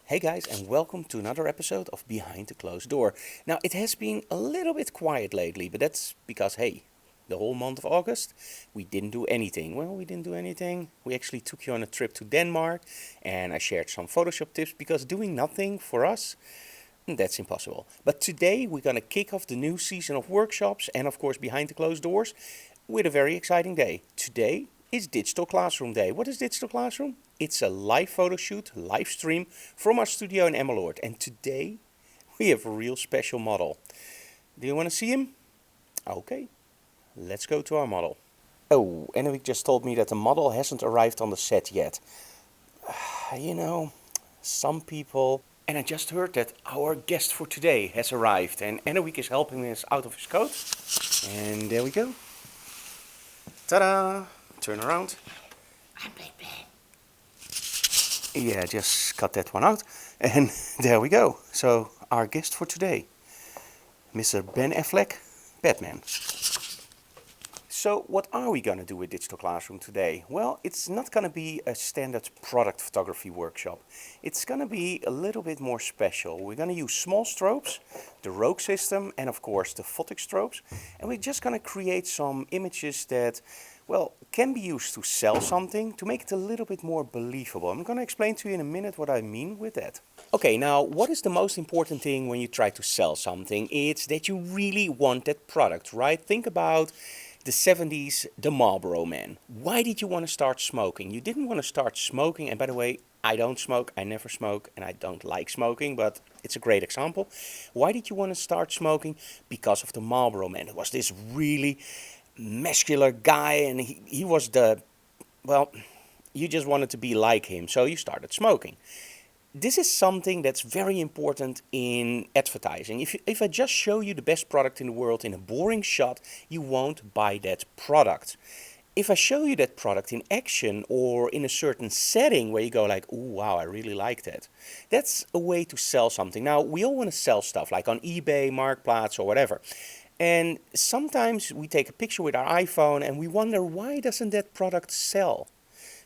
Hey guys, and welcome to another episode of Behind the Closed Door. Now, it has been a little bit quiet lately, but that's because, hey, the whole month of August, we didn't do anything. Well, we didn't do anything. We actually took you on a trip to Denmark, and I shared some Photoshop tips because doing nothing for us, that's impossible. But today, we're going to kick off the new season of workshops and, of course, Behind the Closed Doors with a very exciting day. Today is Digital Classroom Day. What is Digital Classroom? It's a live photo shoot, live stream from our studio in Emmeloord. And today we have a real special model. Do you want to see him? Okay, let's go to our model. Oh, Enrique just told me that the model hasn't arrived on the set yet. You know, some people... And I just heard that our guest for today has arrived. And Enrique is helping us out of his coat. And there we go. Ta-da! Turn around. I'm Big Ben. Yeah, just cut that one out. And there we go. So, our guest for today, Mr. Ben Affleck, Batman. So, what are we going to do with Digital Classroom today? Well, it's not going to be a standard product photography workshop. It's going to be a little bit more special. We're going to use small strobes, the Rogue system, and of course the photic strobes. And we're just going to create some images that, well, can be used to sell something, to make it a little bit more believable. I'm going to explain to you in a minute what I mean with that. Okay, now, what is the most important thing when you try to sell something? It's that you really want that product, right? Think about the 70s, the Marlboro Man. Why did you want to start smoking? You didn't want to start smoking, and by the way, I don't smoke, I never smoke, and I don't like smoking, but it's a great example. Why did you want to start smoking? Because of the Marlboro Man. It was this really muscular guy, and he was well, you just wanted to be like him, so you started smoking. This is something that's very important in advertising. If I just show you the best product in the world in a boring shot, you won't buy that product. If I show you that product in action or in a certain setting where you go like, oh wow, I really like that. That's a way to sell something. Now, we all want to sell stuff like on eBay, Marktplaats or whatever. And sometimes we take a picture with our iPhone and we wonder, why doesn't that product sell?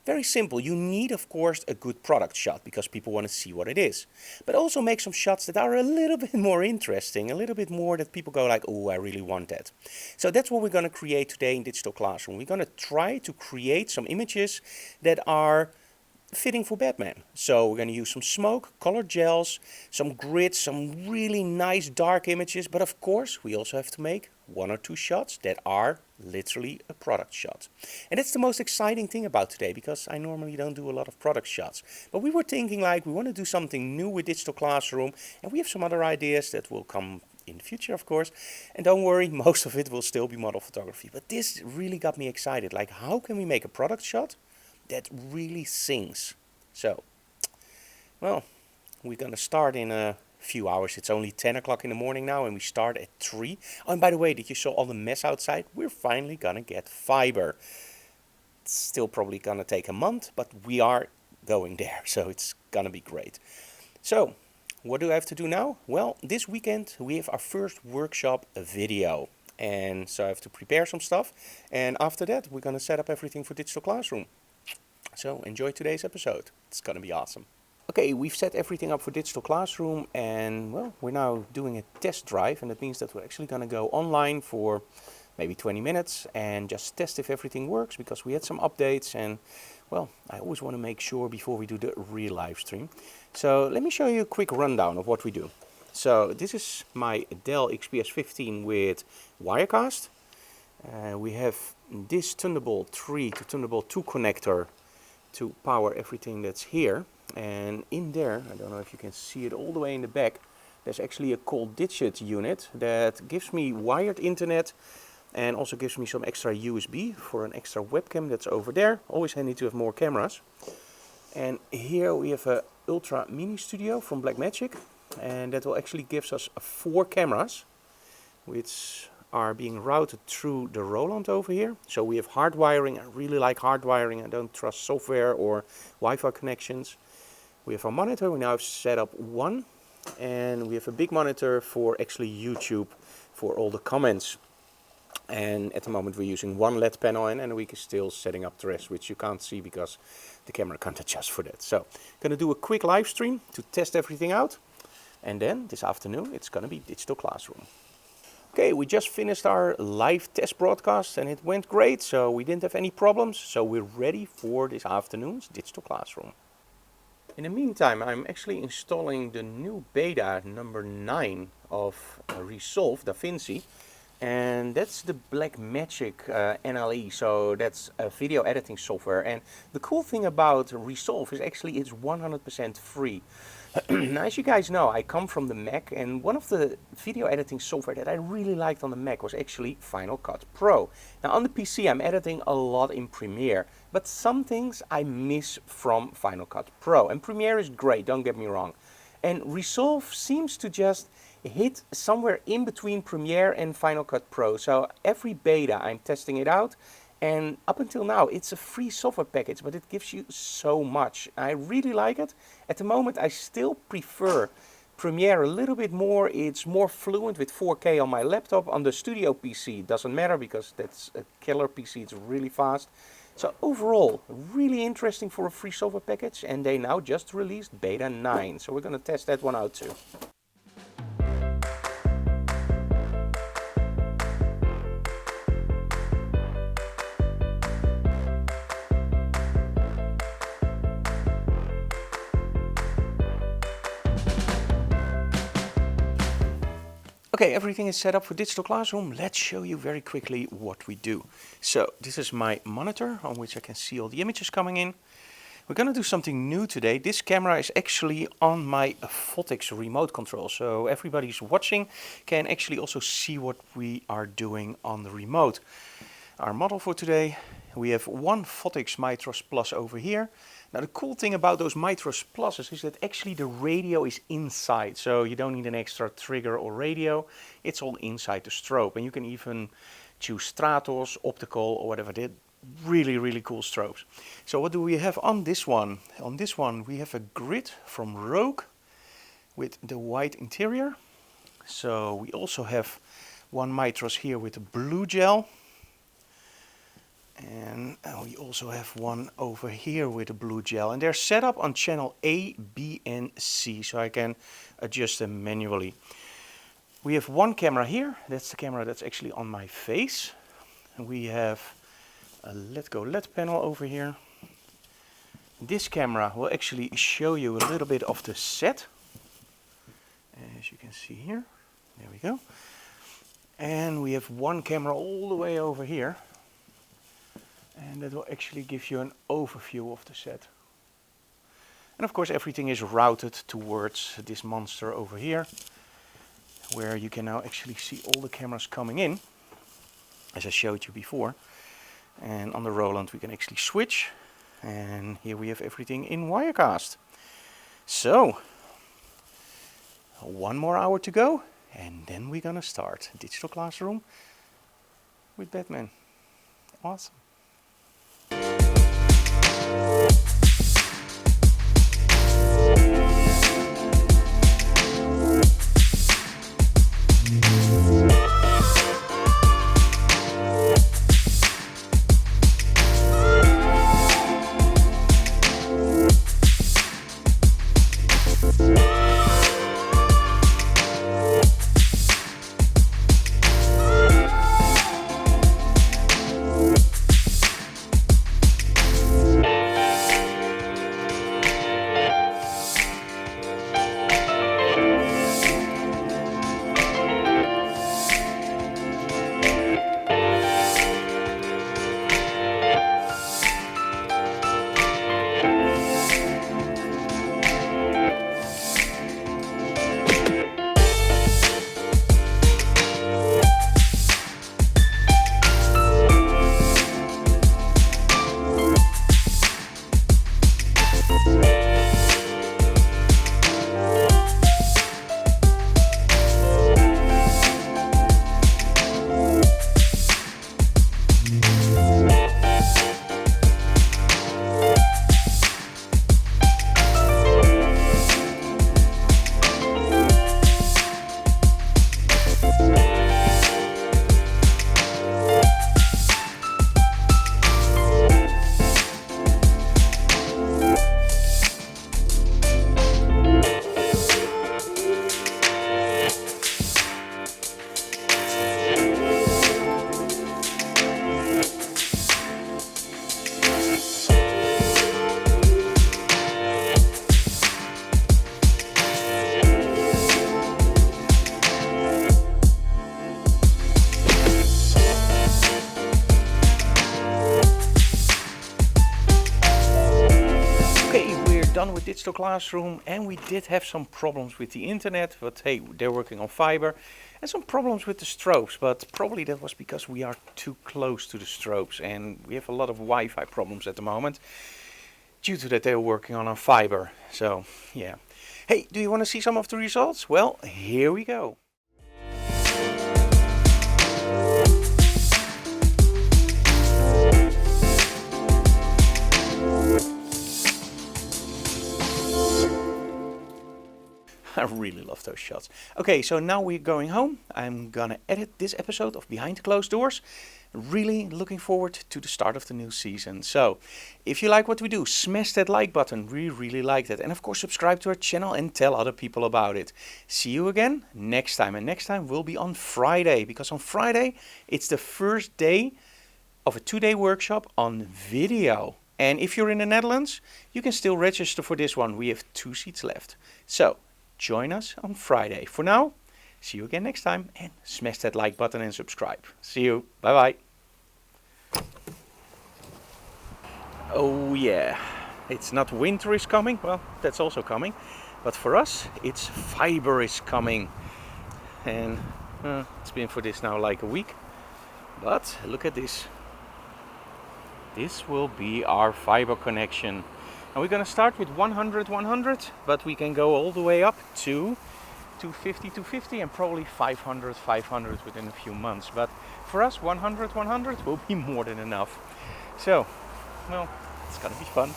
Very simple. You need, of course, a good product shot because people want to see what it is. But also make some shots that are a little bit more interesting, a little bit more that people go like, oh, I really want that. So that's what we're going to create today in Digital Classroom. We're going to try to create some images that are fitting for Batman. So we're going to use some smoke, colored gels, some grids, some really nice dark images. But of course, we also have to make one or two shots that are literally a product shot. And that's the most exciting thing about today, because I normally don't do a lot of product shots. But we were thinking like we want to do something new with Digital Classroom, and we have some other ideas that will come in the future, of course. And don't worry, most of it will still be model photography. But this really got me excited. Like, how can we make a product shot that really sings? So, well, we're gonna start in a few hours. It's only 10 o'clock in the morning now, and we start at 3. Oh, and by the way, did you saw all the mess outside? We're finally gonna get fiber. It's still probably gonna take a month, but we are going there, so it's gonna be great. So, what do I have to do now? Well, this weekend we have our first workshop video. And so I have to prepare some stuff, and after that we're gonna set up everything for Digital Classroom. So enjoy today's episode. It's gonna be awesome. Okay, we've set everything up for Digital Classroom, and well, we're now doing a test drive, and that means that we're actually gonna go online for maybe 20 minutes and just test if everything works, because we had some updates, and well, I always want to make sure before we do the real live stream. So let me show you a quick rundown of what we do. So this is my Dell XPS 15 with Wirecast. We have this Thunderbolt 3 to Thunderbolt 2 connector to power everything that's here. And in there, I don't know if you can see it all the way in the back, there's actually a cold digit unit that gives me wired internet and also gives me some extra USB for an extra webcam that's over there. Always handy to have more cameras. And here we have a Ultra Mini Studio from Blackmagic, and that will actually gives us 4 cameras, which are being routed through the Roland over here. So we have hard wiring. I really like hard wiring. I don't trust software or Wi-Fi connections. We have our monitor. We now have set up 1, and we have a big monitor for actually YouTube for all the comments. And at the moment we're using one LED panel in, and we're still setting up the rest, which you can't see because the camera can't adjust for that. So I'm going to do a quick live stream to test everything out. And then this afternoon it's going to be digital classroom. Okay, we just finished our live test broadcast and it went great, so we didn't have any problems. So we're ready for this afternoon's digital classroom. In the meantime, I'm actually installing the new beta number 9 of Resolve DaVinci. And that's the Blackmagic NLE, so that's a video editing software. And the cool thing about Resolve is actually it's 100% free. Now, as you guys know, I come from the Mac, and one of the video editing software that I really liked on the Mac was actually Final Cut Pro. Now on the PC I'm editing a lot in Premiere, but some things I miss from Final Cut Pro. And Premiere is great, don't get me wrong. And Resolve seems to just hit somewhere in between Premiere and Final Cut Pro. So every beta I'm testing it out, and up until now it's a free software package, but it gives you so much. I really like it. At the moment I still prefer Premiere a little bit more. It's more fluent with 4K on my laptop. On the studio PC it doesn't matter because that's a killer PC, it's really fast. So overall, really interesting for a free software package, and they now just released beta 9. So we're going to test that one out too. Okay, everything is set up for digital classroom. Let's show you very quickly what we do. So this is my monitor on which I can see all the images coming in. We're going to do something new today. This camera is actually on my Photix remote control. So everybody who's watching can actually also see what we are doing on the remote. Our model for today, we have one Photix Mitros Plus over here. Now the cool thing about those Mitros Pluses is that actually the radio is inside, so you don't need an extra trigger or radio. It's all inside the strobe, and you can even choose Stratos, optical or whatever. They're really cool strobes. So what do we have on this one? On this one we have a grid from Rogue with the white interior. So we also have one Mitros here with a blue gel. And we also have one over here with a blue gel, and they're set up on channel A, B and C, so I can adjust them manually. We have one camera here, that's the camera that's actually on my face. And we have a Let Go LED panel over here. This camera will actually show you a little bit of the set, as you can see here. There we go. And we have one camera all the way over here. And that will actually give you an overview of the set. And of course everything is routed towards this monster over here, where you can now actually see all the cameras coming in, as I showed you before. And on the Roland we can actually switch, and here we have everything in Wirecast. So, one more hour to go, and then we're gonna start digital classroom with Batman. Awesome. done with Digital Classroom, and we did have some problems with the internet, but hey, they're working on fiber, and some problems with the strobes, but probably that was because we are too close to the strobes, and we have a lot of Wi-Fi problems at the moment due to that they're working on our fiber. So yeah. Hey, do you want to see some of the results? Well, here we go. I really love those shots. Okay, so now we're going home. I'm gonna edit this episode of Behind Closed Doors. Really looking forward to the start of the new season. So, if you like what we do, smash that like button. We really like that. And of course, subscribe to our channel and tell other people about it. See you again next time. And next time will be on Friday. Because on Friday, it's the first day of a 2-day workshop on video. And if you're in the Netherlands, you can still register for this one. We have 2 seats left. So, join us on Friday. For now, see you again next time, and smash that like button and subscribe. See you. Bye bye. Oh yeah, it's not winter is coming. Well, that's also coming. But for us, it's fiber is coming. And it's been for this now like a week. But look at this. This will be our fiber connection. And we're going to start with 100, 100, but we can go all the way up to 250, 250, and probably 500, 500 within a few months. But for us, 100, 100 will be more than enough. So, well, it's going to be fun.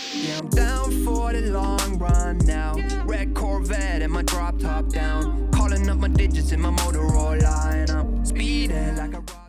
Yeah, I'm down for the long run now. Red Corvette and my drop top down. Calling up my digits in my Motorola, and I'm speeding like a rock.